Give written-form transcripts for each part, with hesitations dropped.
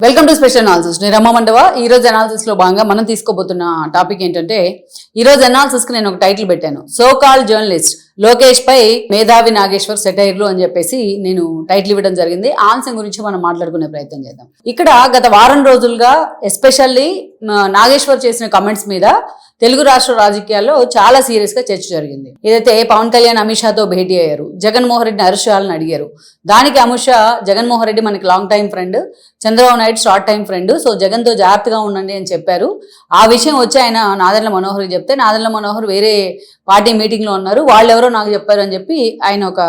Welcome to special analysis. నేను రమ్మ మండవ. ఈ రోజు అనాలిసిస్ లో భాగంగా మనం తీసుకోబోతున్న టాపిక్ ఏంటంటే, ఈ రోజు అనాలిసిస్ కి నేను ఒక టైటిల్ పెట్టాను, సో కాల్ జర్నలిస్ట్ లోకేష్ పై మేధావి నాగేశ్వర్ సెటైర్లు అని చెప్పేసి నేను టైటిల్ ఇవ్వడం జరిగింది. ఆ అంశం గురించి మనం మాట్లాడుకునే ప్రయత్నం చేద్దాం. ఇక్కడ గత వారం రోజులుగా ఎస్పెషల్లీ నాగేశ్వర్ చేసిన కమెంట్స్ మీద తెలుగు రాష్ట్ర రాజకీయాల్లో చాలా సీరియస్ గా చర్చ జరిగింది. ఏదైతే పవన్ కళ్యాణ్ అమిత్ షాతో భేటీ అయ్యారు, జగన్మోహన్ రెడ్డిని అరెస్ట్ చేయాలని అడిగారు. దానికి అమిత్ షా, జగన్మోహన్ రెడ్డి మనకి long time friend, Chandrababu Naidu short time friend, so Jagan తో జాగ్రత్తగా ఉండండి అని చెప్పారు. ఆ విషయం వచ్చి ఆయన నాదెండ్ల మనోహర్ చెప్తే, నాదెండ్ల మనోహర్ వేరే పార్టీ మీటింగ్ లో ఉన్నారు, వాళ్ళెవరో నాకు చెప్పారు అని చెప్పి ఆయన ఒక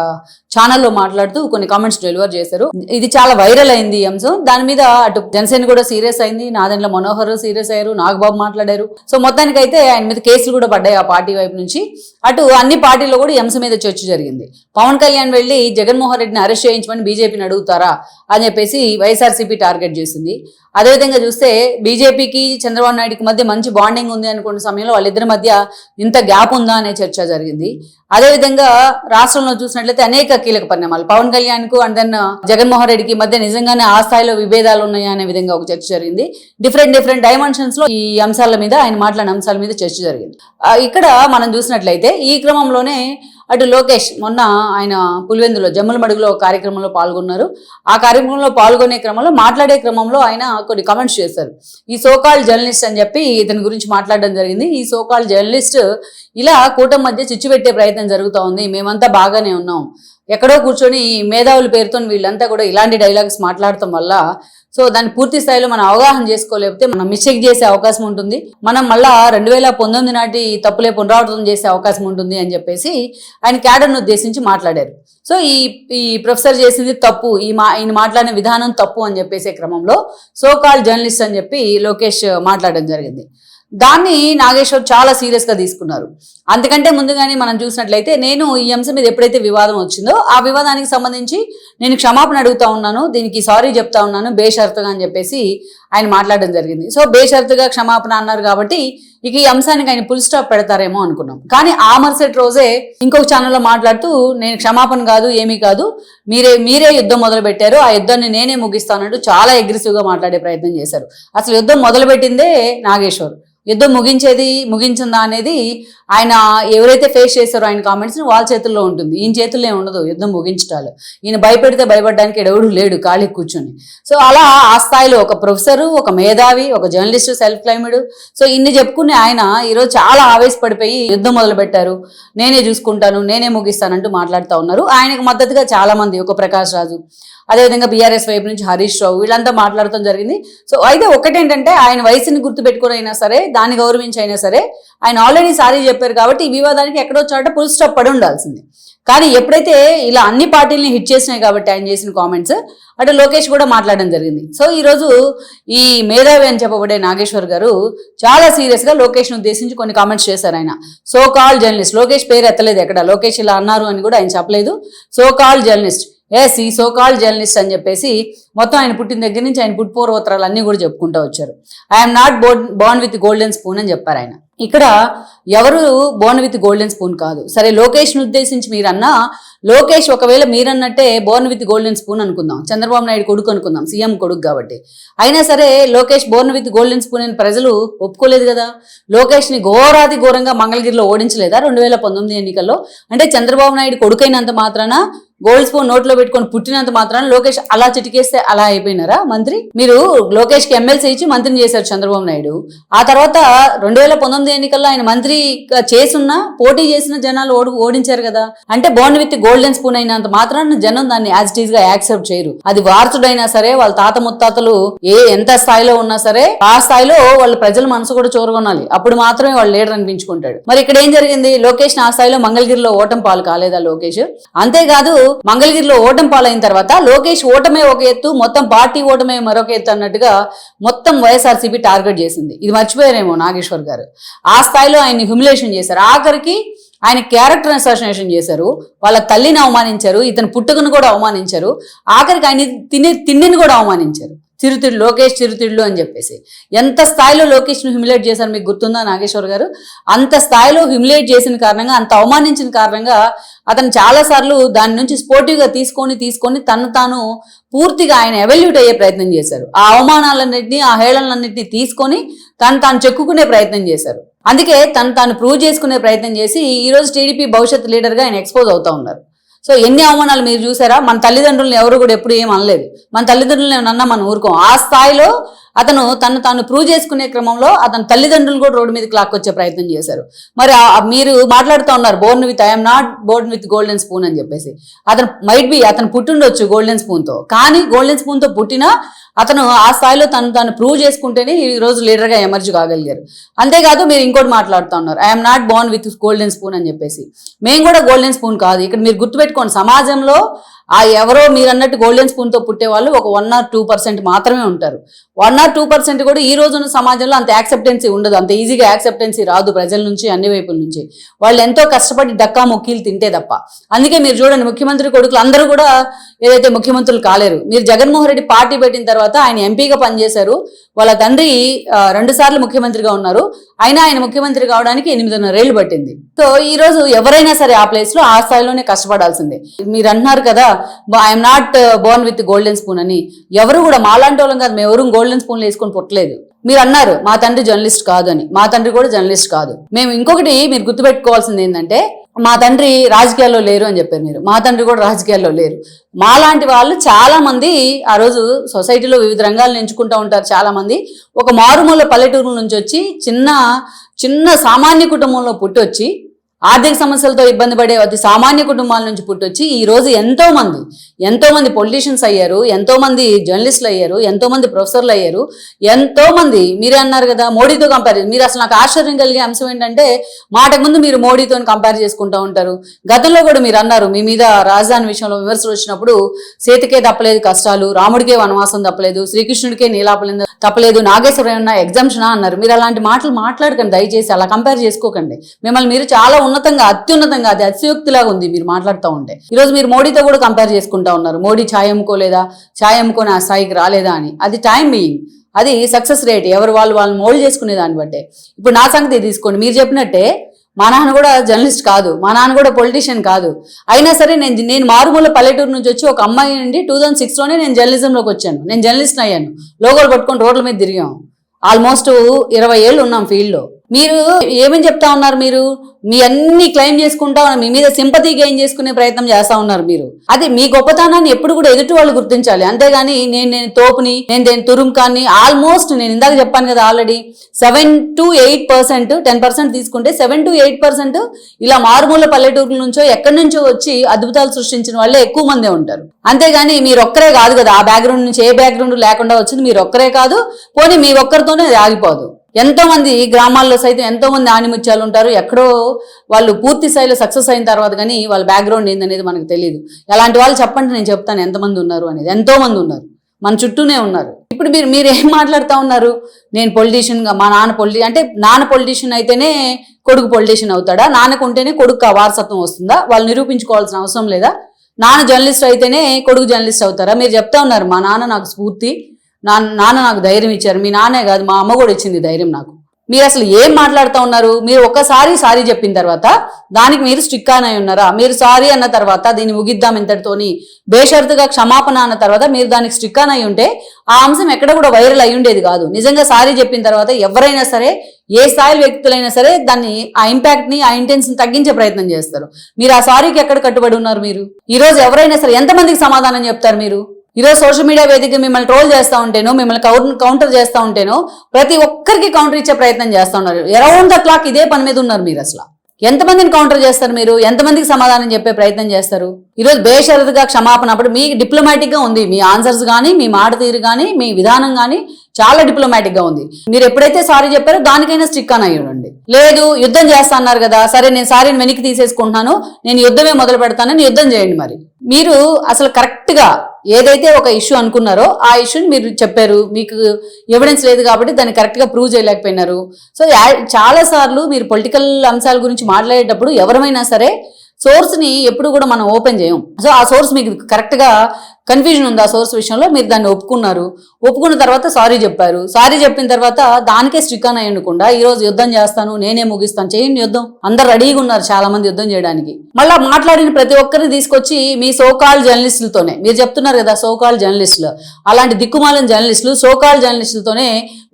ఛానల్లో మాట్లాడుతూ కొన్ని కామెంట్స్ డెలివర్ చేశారు. ఇది చాలా వైరల్ అయింది ఈ అంశం. దాని మీద అటు జనసేన కూడా సీరియస్ అయింది, నాదెండ్ల మనోహర్ సీరియస్ అయ్యారు, నాగబాబు మాట్లాడారు. సో మొత్తానికైతే ఆయన మీద కేసులు కూడా పడ్డాయి ఆ పార్టీ వైపు నుంచి. అటు అన్ని పార్టీల్లో కూడా ఈ అంశం మీద చర్చ జరిగింది. పవన్ కళ్యాణ్ వెళ్లి జగన్మోహన్ రెడ్డిని అరెస్ట్ చేయించమని బీజేపీని అడుగుతారా అని చెప్పేసి వైఎస్ఆర్సీపీ టార్గెట్ చేసింది. అదేవిధంగా చూస్తే బీజేపీకి చంద్రబాబు నాయుడుకి మధ్య మంచి బాండింగ్ ఉంది అనుకున్న సమయంలో వాళ్ళిద్దరి మధ్య ఇంత గ్యాప్ ఉందా అనే చర్చ జరిగింది. అదేవిధంగా రాష్ట్రంలో చూసినట్లయితే అనేక కీలక పరిణామాలు, పవన్ కళ్యాణ్ కు అండ్ దెన్ జగన్మోహన్ రెడ్డికి మధ్య నిజంగానే ఆ స్థాయిలో విభేదాలు ఉన్నాయా అనే విధంగా ఒక చర్చ జరిగింది. డిఫరెంట్ డైమెన్షన్స్ లో ఈ అంశాల మీద, ఆయన మాట్లాడిన అంశాల మీద చర్చ జరిగింది. ఇక్కడ మనం చూసినట్లయితే ఈ క్రమంలోనే అటు లోకేష్ మొన్న ఆయన పులివెందులో జమ్ముల మడుగులో కార్యక్రమంలో పాల్గొన్నారు. ఆ కార్యక్రమంలో పాల్గొనే క్రమంలో, మాట్లాడే క్రమంలో ఆయన కొన్ని కమెంట్స్ చేశారు. ఈ సోకాల్ జర్నలిస్ట్ అని చెప్పి ఇతని గురించి మాట్లాడడం జరిగింది. ఈ సోకాల్ జర్నలిస్ట్ ఇలా కూటమి మధ్య చిచ్చు పెట్టే ప్రయత్నం జరుగుతూ ఉంది, మేమంతా బాగానే ఉన్నాం, ఎక్కడో కూర్చొని మేధావుల పేరుతో వీళ్ళంతా కూడా ఇలాంటి డైలాగ్స్ మాట్లాడటం వల్ల సో దాన్ని పూర్తి స్థాయిలో మనం అవగాహన చేసుకోలేకపోతే మనం మిస్టేక్ చేసే అవకాశం ఉంటుంది, మనం మళ్ళా 2019 నాటి తప్పులే పునరావృతం చేసే అవకాశం ఉంటుంది అని చెప్పేసి ఆయన క్యాడర్ను ఉద్దేశించి మాట్లాడారు. సో ఈ ప్రొఫెసర్ చేసింది తప్పు, ఈయన మాట్లాడిన విధానం తప్పు అని చెప్పేసే క్రమంలో సో కాల్ జర్నలిస్ట్ అని చెప్పి లోకేష్ మాట్లాడడం జరిగింది. దాన్ని నాగేశ్వర్ చాలా సీరియస్ గా తీసుకున్నారు. అంతకంటే ముందుగానే మనం చూసినట్లయితే, నేను ఈ అంశం మీద ఎప్పుడైతే వివాదం వచ్చిందో ఆ వివాదానికి సంబంధించి నేను క్షమాపణ అడుగుతా ఉన్నాను, దీనికి సారీ చెప్తా ఉన్నాను బేషరతుగా అని చెప్పేసి ఆయన మాట్లాడడం జరిగింది. సో బేషరతుగా క్షమాపణ అన్నారు కాబట్టి ఇక ఈ అంశానికి ఆయన ఫుల్ స్టాప్ పెడతారేమో అనుకున్నాం. కానీ ఆ మరుసటి రోజే ఇంకొక ఛానల్లో మాట్లాడుతూ, నేను క్షమాపణ కాదు, ఏమీ కాదు, మీరే యుద్ధం మొదలు పెట్టారు, ఆ యుద్ధాన్ని నేనే ముగిస్తానంటూ చాలా అగ్రెసివ్ గా మాట్లాడే ప్రయత్నం చేశారు. అసలు యుద్ధం మొదలు పెట్టిందే నాగేశ్వర్, యుద్ధం ముగించిందా అనేది ఆయన ఎవరైతే ఫేస్ చేశారో ఆయన కామెంట్స్ వాళ్ళ చేతుల్లో ఉంటుంది, ఈయన చేతుల్లో ఉండదు యుద్ధం ముగించటాలు. ఈయన భయపెడితే భయపడడానికి ఎవడు లేడు ఖాళీ కూర్చొని. సో అలా ఆ స్థాయిలో ఒక ప్రొఫెసరు, ఒక మేధావి, ఒక జర్నలిస్టు, సెల్ఫ్ క్లైమ్డ్, సో ఇన్ని చెప్పుకునే ఆయన ఈరోజు చాలా ఆవేశపడిపోయి యుద్ధం మొదలు పెట్టారు, నేనే చూసుకుంటాను, నేనే ముగిస్తానంటూ మాట్లాడుతూ ఉన్నారు. ఆయనకు మద్దతుగా చాలా మంది, ఒక ప్రకాష్ రాజు, అదేవిధంగా బీఆర్ఎస్ వైపు నుంచి హరీష్ రావు, వీళ్ళంతా మాట్లాడటం జరిగింది. సో అయితే ఒకటేంటంటే, ఆయన వయసుని గుర్తుపెట్టుకుని అయినా సరే, దాన్ని గౌరవించి అయినా సరే, ఆయన ఆల్రెడీ సారీ చెప్పారు కాబట్టి ఈ వివాదానికి ఎక్కడో చోట ఫుల్ స్టాప్ పడి ఉండాల్సింది. కానీ ఎప్పుడైతే ఇలా అన్ని పార్టీలని హిట్ చేసినాయి కాబట్టి ఆయన చేసిన కామెంట్స్, అటు లోకేష్ కూడా మాట్లాడడం జరిగింది. సో ఈరోజు ఈ మేధావి అని చెప్పబడే నాగేశ్వర్ గారు చాలా సీరియస్ గా లోకేష్ను ఉద్దేశించి కొన్ని కామెంట్స్ చేశారు. ఆయన సో కాల్ జర్నలిస్ట్, లోకేష్ పేరు ఎత్తలేదు ఎక్కడ, లోకేష్ ఇలా అన్నారు అని కూడా ఆయన చెప్పలేదు. సో కాల్ జర్నలిస్ట్, ఎస్ ఈ సో కాల్ జర్నలిస్ట్ అని చెప్పేసి మొత్తం ఆయన పుట్టిన దగ్గర నుంచి ఆయన పుట్టుపూర్వోత్తరాలు అన్నీ కూడా చెప్పుకుంటూ వచ్చారు. I'm not Born with golden spoon అని చెప్పారు ఆయన. ఇక్కడ ఎవరు బోర్న్ విత్ గోల్డెన్ స్పూన్ కాదు. సరే లోకేష్ను ఉద్దేశించి మీరన్నా, లోకేష్ ఒకవేళ మీరన్నట్టే బోర్న్ విత్ గోల్డెన్ స్పూన్ అనుకుందాం, చంద్రబాబు నాయుడు కొడుకు అనుకుందాం, సీఎం కొడుకు కాబట్టి, అయినా సరే Lokesh Born with golden spoon అని ప్రజలు ఒప్పుకోలేదు కదా. లోకేష్ని ఘోరాతి ఘోరంగా మంగళగిరిలో ఓడించలేదా 2019 ఎన్నికల్లో? అంటే చంద్రబాబు నాయుడు కొడుకైనంత మాత్రాన, గోల్డ్ స్పూన్ నోట్లో పెట్టుకొని పుట్టినంత మాత్రాన లోకేష్ అలా చిటికేస్తే అలా అయిపోయినారా మంత్రి? మీరు లోకేష్ కి ఎమ్మెల్సీ ఇచ్చి మంత్రిని చేశారు చంద్రబాబు నాయుడు. ఆ తర్వాత 2019 ఎన్నికల్లో ఆయన మంత్రి చేసున్నా, పోటీ చేసిన జనాలు ఓడించారు కదా. అంటే బోర్న్ విత్ గోల్డెన్ స్పూన్ అయినంత మాత్రాన జనం దాన్ని యాజ్ ఇట్ ఈజ్ గా యాక్సెప్ట్ చేయరు. అది వారసుడైనా సరే, వాళ్ళ తాత ముత్తాతలు ఎంత స్థాయిలో ఉన్నా సరే, ఆ స్థాయిలో వాళ్ళ ప్రజల మనసు కూడా చూరగొనాలి, అప్పుడు మాత్రమే వాళ్ళు లీడర్ అనిపించుకుంటాడు. మరి ఇక్కడ ఏం జరిగింది? లోకేష్ ఆ స్థాయిలో మంగళగిరిలో ఓటమి పాలు కాలేదా లోకేష్? అంతేకాదు, మంగళగిరిలో ఓటమి పాలైన తర్వాత లోకేష్ ఓటమే ఒక ఎత్తు, మొత్తం పార్టీ ఓటమే మరొక ఎత్తు అన్నట్టుగా మొత్తం వైఎస్ఆర్సీపీ టార్గెట్ చేసింది. ఇది మర్చిపోయారేమో నాగేశ్వర్ గారు. ఆ స్థాయిలో ఆయన్ని హ్యూమిలేషన్ చేశారు. ఆఖరికి ఆయన క్యారెక్టర్ అసాసినేషన్ చేశారు, వాళ్ళ తల్లిని అవమానించారు, ఇతని పుట్టుకను కూడా అవమానించారు, ఆఖరికి ఆయన తిండిని కూడా అవమానించారు. లోకేష్ చిరుతిళ్ళు అని చెప్పేసి. ఎంత స్థాయిలో లోకేష్ను హ్యూమిలేట్ చేశారు మీకు గుర్తుందా నాగేశ్వర్ గారు? అంత స్థాయిలో హ్యూమిలేట్ చేసిన కారణంగా, అంత అవమానించిన కారణంగా అతను చాలాసార్లు దాని నుంచి స్పోర్టివ్గా తీసుకొని తాను పూర్తిగా ఆయన ఎవల్యూట్ అయ్యే ప్రయత్నం చేశారు. ఆ అవమానాలన్నింటినీ, ఆ హేళనలన్నింటినీ తీసుకొని తాను చెక్కుకునే ప్రయత్నం చేశారు. అందుకే తాను ప్రూవ్ చేసుకునే ప్రయత్నం చేసి ఈరోజు టీడీపీ భవిష్యత్ లీడర్గా ఆయన ఎక్స్పోజ్ అవుతా ఉన్నారు. సో ఎన్ని అవమానాలు మీరు చూసారా? మన తల్లిదండ్రులను ఎవరు కూడా ఎప్పుడు ఏం అనలేదు. మన తల్లిదండ్రులను ఏమన్నా మనం ఊరుకోం. ఆ స్థాయిలో అతను తాను ప్రూవ్ చేసుకునే క్రమంలో అతని తల్లిదండ్రులు కూడా రోడ్డు మీదకి లాక్కొచ్చే ప్రయత్నం చేశారు. మరి మీరు మాట్లాడుతూ ఉన్నారు I'm not Born with golden spoon అని చెప్పేసి. అతను పుట్టిండొచ్చు గోల్డెన్ స్పూన్తో, కానీ గోల్డెన్ స్పూన్తో పుట్టినా అతను ఆ స్థాయిలో తాను ప్రూవ్ చేసుకుంటేనే ఈ రోజు లీడర్గా ఎమర్జ్ కాగలిగారు. అంతేకాదు మీరు ఇంకోటి మాట్లాడుతూ ఉన్నారు, I'm not Born with golden spoon అని చెప్పేసి. మేము కూడా గోల్డెన్ స్పూన్ కాదు. ఇక్కడ మీరు గుర్తుపెట్టుకోండి, సమాజంలో ఎవరో మీరు అన్నట్టు గోల్డెన్ స్పూన్తో పుట్టే వాళ్ళు ఒక 1 or 2% మాత్రమే ఉంటారు. 1 or 2% కూడా ఈ రోజున్న సమాజంలో అంత యాక్సెప్టెన్సీ ఉండదు. అంత ఈజీగా యాక్సెప్టెన్సీ రాదు ప్రజల నుంచి, అన్ని వైపుల నుంచి. వాళ్ళు ఎంతో కష్టపడి డక్కా మొక్కీలు తింటే తప్ప. అందుకే మీరు చూడండి, ముఖ్యమంత్రి కొడుకులు అందరూ కూడా ఏదైతే ముఖ్యమంత్రులు కాలేరు. మీరు జగన్మోహన్ రెడ్డి పార్టీ పెట్టిన తర్వాత ఆయన ఎంపీగా పనిచేశారు. వాళ్ళ తండ్రి 2 సార్లు ముఖ్యమంత్రిగా ఉన్నారు. అయినా ఆయన ముఖ్యమంత్రి కావడానికి 8.5 ఏళ్ళు పట్టింది. సో ఈ రోజు ఎవరైనా సరే ఆ ప్లేస్ లో ఆ స్థాయిలోనే కష్టపడాల్సిందే. మీరు అంటున్నారు కదా I'm not Born with golden spoon అని. ఎవరు కూడా మాలాంటి వాళ్ళం కాదు, మేము ఎవరు గోల్డెన్ స్పూన్లు వేసుకొని పుట్టలేదు. మీరు అన్నారు మా తండ్రి జర్నలిస్ట్ కాదు అని. మా తండ్రి కూడా జర్నలిస్ట్ కాదు. మేము ఇంకొకటి మీరు గుర్తుపెట్టుకోవాల్సింది ఏంటంటే, మా తండ్రి రాజకీయాల్లో లేరు అని చెప్పారు మీరు. మా తండ్రి కూడా రాజకీయాల్లో లేరు. మాలాంటి వాళ్ళు చాలా మంది ఆ రోజు సొసైటీలో వివిధ రంగాలను ఎంచుకుంటూ ఉంటారు. చాలా మంది ఒక మారుమూల పల్లెటూరు నుంచి వచ్చి చిన్న సామాన్య కుటుంబంలో పుట్టొచ్చి ఆర్థిక సమస్యలతో ఇబ్బంది పడే అతి సామాన్య కుటుంబాల నుంచి పుట్టొచ్చి ఈ రోజు ఎంతో మంది పొలిటీషియన్స్ అయ్యారు, ఎంతో మంది జర్నలిస్టులు అయ్యారు, ఎంతో మంది ప్రొఫెసర్లు అయ్యారు, ఎంతో మంది. మీరే అన్నారు కదా మోడీతో కంపేర్. మీరు అసలు నాకు ఆశ్చర్యం కలిగే అంశం ఏంటంటే, మాటకు ముందు మీరు మోడీతో కంపేర్ చేసుకుంటూ ఉంటారు. గతంలో కూడా మీరు అన్నారు, మీ మీద రాజధాని విషయంలో విమర్శలు వచ్చినప్పుడు సీతకే తప్పలేదు కష్టాలు, రాముడికే వనవాసం తప్పలేదు, శ్రీకృష్ణుడికే నీలాపలింద తప్పలేదు, నాగేశ్వరం ఏమన్నా ఎగ్జామ్షనా అన్నారు. మీరు అలాంటి మాటలు మాట్లాడకండి దయచేసి, అలా కంపేర్ చేసుకోకండి. మిమ్మల్ని మీరు చాలా అత్యున్నతంగా అది అతిశయోక్తిలాగా ఉంది మీరు మాట్లాడుతూ ఉంటే. ఈరోజు మీరు మోడీతో కూడా కంపేర్ చేసుకుంటా ఉన్నారు. మోడీ ఛాయ్ అమ్ముకోలేదా, ఛాయ్ అమ్ముకొని ఆ స్థాయికి రాలేదా అని. అది టైం బీయింగ్, అది సక్సెస్ రేట్. ఎవరు వాళ్ళు మోల్డ్ చేసుకునే దాన్ని బట్టే. ఇప్పుడు నా సంగతి తీసుకోండి, మీరు చెప్పినట్టే మా నాన్న కూడా జర్నలిస్ట్ కాదు, మా నాన్న కూడా పొలిటీషియన్ కాదు. అయినా సరే నేను మారుమూల పల్లెటూరు నుంచి వచ్చి ఒక అమ్మాయి నుండి 2006లోనే నేను జర్నలిజంలోకి వచ్చాను. నేను జర్నలిస్ట్ అయ్యాను. లోగోలు పట్టుకొని రోడ్ల మీద తిరిగాం. ఆల్మోస్ట్ 20 ఏళ్ళు ఉన్నాం ఫీల్డ్లో. మీరు ఏమని చెప్తా ఉన్నారు? మీరు మీ అన్ని క్లెయిమ్ చేసుకుంటా మీ మీద సింపతి గెయిన్ చేసుకునే ప్రయత్నం చేస్తా ఉన్నారు. మీరు అది మీ గొప్పతనాన్ని ఎప్పుడు కూడా ఎదుటి వాళ్ళు గుర్తించాలి. అంతేగాని నేను తోపుని, నేను తురుంకాన్ని. ఆల్మోస్ట్ నేను ఇందాక చెప్పాను కదా ఆల్రెడీ 7 to 8%, 10% తీసుకుంటే 7 to 8% ఇలా మారుమూల పల్లెటూరుల నుంచో ఎక్కడి నుంచో వచ్చి అద్భుతాలు సృష్టించిన వాళ్ళే ఎక్కువ మందే ఉంటారు. అంతేగాని మీరు ఒక్కరే కాదు కదా. ఆ బ్యాక్గ్రౌండ్ నుంచి ఏ బ్యాక్గ్రౌండ్ లేకుండా వచ్చింది మీరు ఒక్కరే కాదు. పోనీ మీ ఒక్కరితోనే అది ఆగిపోదు. ఎంతో మంది గ్రామాల్లో సైతం ఎంతో మంది ఆణిముత్యాలు ఉంటారు. ఎక్కడో వాళ్ళు పూర్తి స్థాయిలో సక్సెస్ అయిన తర్వాత కానీ వాళ్ళ బ్యాక్గ్రౌండ్ ఏందనేది మనకు తెలియదు. అలాంటి వాళ్ళు చెప్పండి, నేను చెప్తాను ఎంతమంది ఉన్నారు అనేది. ఎంతో మంది ఉన్నారు, మన చుట్టూనే ఉన్నారు. ఇప్పుడు మీరు ఏం మాట్లాడుతూ ఉన్నారు? నేను పొలిటీషియన్గా, మా నాన్న అంటే నాన్న పొలిటీషియన్ అయితేనే కొడుకు పొలిటీషియన్ అవుతాడా? నాన్నకు ఉంటేనే కొడుకు వారసత్వం వస్తుందా? వాళ్ళు నిరూపించుకోవాల్సిన అవసరం లేదా? నాన్న జర్నలిస్ట్ అయితేనే కొడుకు జర్నలిస్ట్ అవుతారా? మీరు చెప్తా ఉన్నారు మా నాన్న నాకు స్ఫూర్తి, నాన్న నాకు ధైర్యం ఇచ్చారు. మీ నాన్నే కాదు, మా అమ్మ కూడా ఇచ్చింది ధైర్యం నాకు. మీరు అసలు ఏం మాట్లాడుతూ ఉన్నారు? మీరు ఒక్కసారి సారీ చెప్పిన తర్వాత దానికి మీరు స్టిక్ ఆన్ అయి ఉన్నారా? మీరు సారీ అన్న తర్వాత దీన్ని ముగిద్దాం ఇంతటితోని బేషరతుగా క్షమాపణ అన్న తర్వాత మీరు దానికి స్టిక్ ఆన్ అయి ఉంటే ఆ అంశం ఎక్కడ కూడా వైరల్ అయి ఉండేది కాదు. నిజంగా సారీ చెప్పిన తర్వాత ఎవరైనా సరే, ఏ స్థాయి వ్యక్తులైనా సరే దాన్ని, ఆ ఇంపాక్ట్ ని, ఆ ఇంటెన్స్ ని తగ్గించే ప్రయత్నం చేస్తారు. మీరు ఆ సారీకి ఎక్కడ కట్టుబడి ఉన్నారు? మీరు ఈరోజు ఎవరైనా సరే ఎంతమందికి సమాధానం చెప్తారు? మీరు ఈరోజు సోషల్ మీడియా వేదిక మిమ్మల్ని ట్రోల్ చేస్తూ ఉంటేనో, మిమ్మల్ని కౌంటర్ చేస్తూ ఉంటేనో ప్రతి ఒక్కరికి కౌంటర్ ఇచ్చే ప్రయత్నం చేస్తూ ఉన్నారు. అరౌండ్ ద క్లాక్ ఇదే పని మీద ఉన్నారు మీరు. అసలు ఎంతమందిని కౌంటర్ చేస్తారు మీరు? ఎంతమందికి సమాధానం చెప్పే ప్రయత్నం చేస్తారు? ఈరోజు బేషరతుగా క్షమాపణ అప్పుడు మీకు డిప్లొమాటిక్ గా ఉంది. మీ ఆన్సర్స్ కానీ, మీ మాట తీరు కానీ, మీ విధానం కానీ చాలా డిప్లొమాటిక్ గా ఉంది. మీరు ఎప్పుడైతే సారీ చెప్పారో దానికైనా స్టిక్ అని అయ్యండి. లేదు యుద్ధం చేస్తా అన్నారు కదా, సరే నేను సారీని వెనక్కి తీసేసుకుంటున్నాను, నేను యుద్ధమే మొదలు పెడతానని యుద్ధం చేయండి. మరి మీరు అసలు కరెక్ట్ గా ఏదైతే ఒక ఇష్యూ అనుకున్నారో ఆ ఇష్యూని మీరు చెప్పారు. మీకు ఎవిడెన్స్ లేదు కాబట్టి దాన్ని కరెక్ట్ గా ప్రూవ్ చేయలేకపోయినారు. సో చాలా సార్లు మీరు పొలిటికల్ అంశాల గురించి మాట్లాడేటప్పుడు ఎవరైనా సరే సోర్స్ ని ఎప్పుడు కూడా మనం ఓపెన్ చేయం. సో ఆ సోర్స్ మీకు కరెక్ట్ గా కన్ఫ్యూజన్ ఉంది ఆ సోర్స్ విషయంలో, మీరు దాన్ని ఒప్పుకున్నారు, ఒప్పుకున్న తర్వాత సారీ చెప్పారు, సారీ చెప్పిన తర్వాత దానికే స్టిక్ అని అయ్యకుండా ఈ రోజు యుద్ధం చేస్తాను, నేనే ముగిస్తాను, చేయండి యుద్ధం, అందరు రెడీగా ఉన్నారు చాలా మంది యుద్ధం చేయడానికి. మళ్ళీ మాట్లాడిన ప్రతి ఒక్కరిని తీసుకొచ్చి మీ సోకాల్ జర్నలిస్టులతోనే, మీరు చెప్తున్నారు కదా సోకాల్ జర్నలిస్టులు, అలాంటి దిక్కుమాలిన జర్నలిస్టులు సోకాల్ జర్నలిస్టులతోనే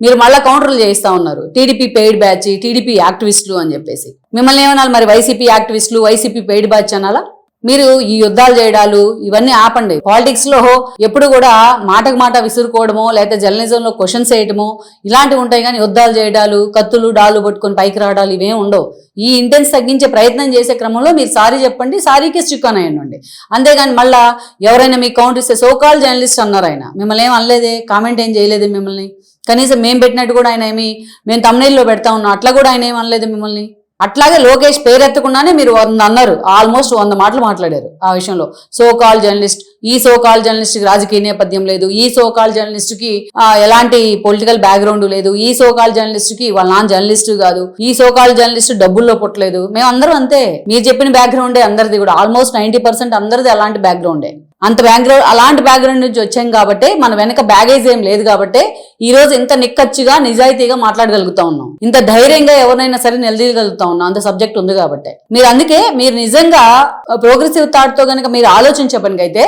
మీరు మళ్ళీ కౌంటర్లు చేయిస్తా ఉన్నారు. టీడీపీ పెయిడ్ బ్యాచ్, టీడీపీ యాక్టివిస్టులు అని చెప్పేసి. మిమ్మల్ని ఏమనాలి మరి? వైసీపీ యాక్టివిస్టులు, వైసీపీ పెయిడ్ బ్యాచ్ అనాలా? మీరు ఈ యుద్ధాలు చేయడాలు ఇవన్నీ ఆపండి. పాలిటిక్స్ లో ఎప్పుడు కూడా మాటకు మాట విసురుకోవడమో లేకపోతే జర్నలిజంలో క్వశ్చన్స్ వేయడమో ఇలాంటివి ఉంటాయి, కానీ యుద్ధాలు చేయడాలు, కత్తులు డాలు పట్టుకొని పైకి రావడాలు ఇవేం ఉండవు. ఈ ఇంటెన్స్ తగ్గించే ప్రయత్నం చేసే క్రమంలో మీరు సారీ చెప్పండి, సారీకి స్టిక్ అని అయ్యండి. అంతేగాని మళ్ళా ఎవరైనా మీకు కౌంటర్ ఇస్తే సోకాల్ జర్నలిస్ట్ అన్నారు, ఆయన మిమ్మల్ని ఏం అనలేదే, కామెంట్ ఏం చేయలేదు మిమ్మల్ని, కనీసం మేము పెట్టినట్టు కూడా ఆయన ఏమి మేము తమ్నైల్లో పెడతా ఉన్నాం అట్లా కూడా ఆయన ఏం అనలేదు మిమ్మల్ని. అట్లాగే లోకేష్ పేరెత్తకుండానే మీరు 100 అన్నారు, ఆల్మోస్ట్ 100 మాటలు మాట్లాడారు ఆ విషయంలో. సోకాల్ జర్నలిస్ట్, ఈ సోకాల్ జర్నలిస్ట్ కి రాజకీయ నేపథ్యం లేదు, ఈ సోకాల్ జర్నలిస్ట్ కి ఎలాంటి పొలిటికల్ బ్యాక్గ్రౌండ్ లేదు, ఈ సోకాల్ జర్నలిస్ట్ కి వాళ్ళ నాన్న జర్నలిస్ట్ కాదు, ఈ సోకాల్ జర్నలిస్ట్ డబ్బుల్లో పుట్టలేదు. మేము అందరం అంతే, మీరు చెప్పిన బ్యాక్గ్రౌండే అందరిది కూడా, ఆల్మోస్ట్ 90% అందరిది అలాంటి బ్యాక్గ్రౌండే. అంత బ్యాక్గ్రౌండ్, అలాంటి బ్యాక్గ్రౌండ్ నుంచి వచ్చాం కాబట్టి మన వెనక బ్యాగేజ్ ఏం లేదు కాబట్టి ఈ రోజు ఇంత నిక్కచ్చిగా నిజాయితీగా మాట్లాడగలుగుతా ఉన్నాం, ఇంత ధైర్యంగా ఎవరినైనా సరే నిలదీయగలుగుతా ఉన్నాం, అంత సబ్జెక్ట్ ఉంది కాబట్టి. మీరు అందుకే మీరు నిజంగా ప్రోగ్రెసివ్ థాట్ తో కనుక మీరు ఆలోచించే పనికైతే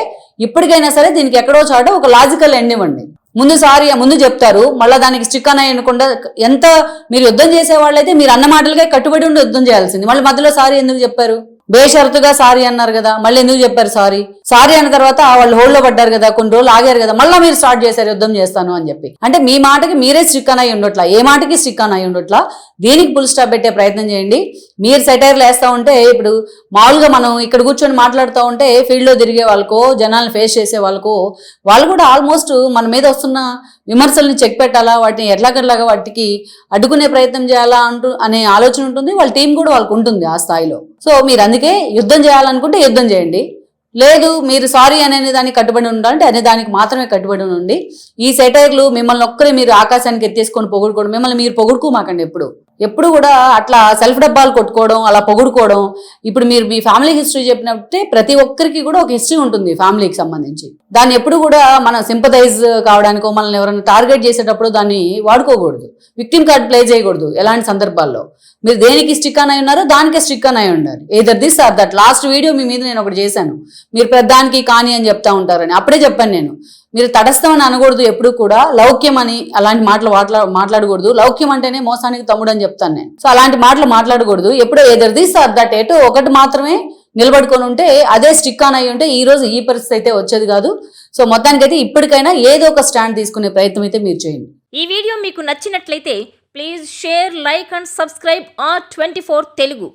ఇప్పటికైనా సరే దీనికి ఎక్కడో చాట ఒక లాజికల్ ఎండ్ ఇవ్వండి. ముందు చెప్తారు, మళ్ళీ దానికి స్టిక్ అని అయ్యకుండా, ఎంత మీరు యుద్ధం చేసే వాళ్ళైతే మీరు అన్న మాటలకే కట్టుబడి ఉండి యుద్ధం చేయాల్సింది. మళ్ళీ మధ్యలో సారీ ఎందుకు చెప్పారు? బేషరతుగా సారీ అన్నారు కదా, మళ్ళీ ఎందుకు చెప్పారు సారీ? సారీ అన్న తర్వాత వాళ్ళు హోల్డ్లో పడ్డారు కదా, కొన్ని రోజులు ఆగారు కదా, మళ్ళీ మీరు స్టార్ట్ చేశారు యుద్ధం చేస్తాను అని చెప్పి. అంటే మీ మాటకి మీరే స్టిక్ అని అయి ఉండట్లా, ఏ మాటకి స్టిక్ అని అయి ఉండట్లా. దీనికి ఫుల్ స్టాప్ పెట్టే ప్రయత్నం చేయండి. మీరు సెటైర్లు వేస్తూ ఉంటే, ఇప్పుడు మామూలుగా మనం ఇక్కడ కూర్చొని మాట్లాడుతూ ఉంటే ఫీల్డ్లో తిరిగే వాళ్ళకో, జనాలను ఫేస్ చేసే వాళ్ళకో, వాళ్ళు కూడా ఆల్మోస్ట్ మన మీద వస్తున్న విమర్శల్ని చెక్ పెట్టాలా, వాటిని ఎట్లాగట్లాగా వాటికి అడ్డుకునే ప్రయత్నం చేయాలా అనే ఆలోచన ఉంటుంది, వాళ్ళ టీం కూడా వాళ్ళకు ఉంటుంది ఆ స్థాయిలో. సో మీరు అందుకే యుద్ధం చేయాలనుకుంటే యుద్ధం చేయండి, లేదు మీరు సారీ అనే దానికి కట్టుబడి ఉండాలంటే అనే దానికి మాత్రమే కట్టుబడి ఉండి. ఈ సెటైర్లు మిమ్మల్ని ఒక్కరే మీరు ఆకాశానికి ఎత్తేసుకొని పొగుడుకోవడం, మిమ్మల్ని మీరు పొగుడుకోమాకండి. ఎప్పుడు కూడా అట్లా సెల్ఫ్ డబ్బాలు కొట్టుకోవడం, అలా పొగుడుకోవడం. ఇప్పుడు మీరు మీ ఫ్యామిలీ హిస్టరీ చెప్పినట్టే ప్రతి ఒక్కరికి కూడా ఒక హిస్టరీ ఉంటుంది ఫ్యామిలీకి సంబంధించి. దాన్ని ఎప్పుడు కూడా మనం సింపథైజ్ కావడానికో, మనల్ని ఎవరైనా టార్గెట్ చేసేటప్పుడు దాన్ని వాడుకోకూడదు, విక్టిమ్ కార్డ్ ప్లే చేయకూడదు. ఎలాంటి సందర్భాల్లో మీరు దేనికి స్టిక్ అని ఉన్నారో దానికే స్టిక్ అని ఉండాలి. Either this or that. Last video మీ మీద నేను ఒకటి చేశాను, మీరు పెద్దానికి కానీ అని చెప్తా ఉంటారని. అప్పుడే చెప్పాను నేను, మీరు తటస్థమని అనకూడదు, ఎప్పుడు కూడా లౌక్యం అని అలాంటి మాటలు మాట్లాడకూడదు. లౌక్యం అంటేనే మోసానికి తమ్ముడు అని చెప్తాను నేను. సో అలాంటి మాటలు మాట్లాడకూడదు. ఎప్పుడో ఏదర్ దిస్ ఆర్ దట్, ఎటు ఒకటి మాత్రమే నిలబడుకొని ఉంటే, అదే స్టిక్ ఆన్ అయి ఉంటే ఈ రోజు ఈ పరిస్థితి అయితే వచ్చేది కాదు. సో మొత్తానికైతే ఇప్పటికైనా ఏదో ఒక స్టాండ్ తీసుకునే ప్రయత్నం అయితే మీరు చేయండి. ఈ వీడియో మీకు నచ్చినట్లయితే please share, like and subscribe R24 Telugu.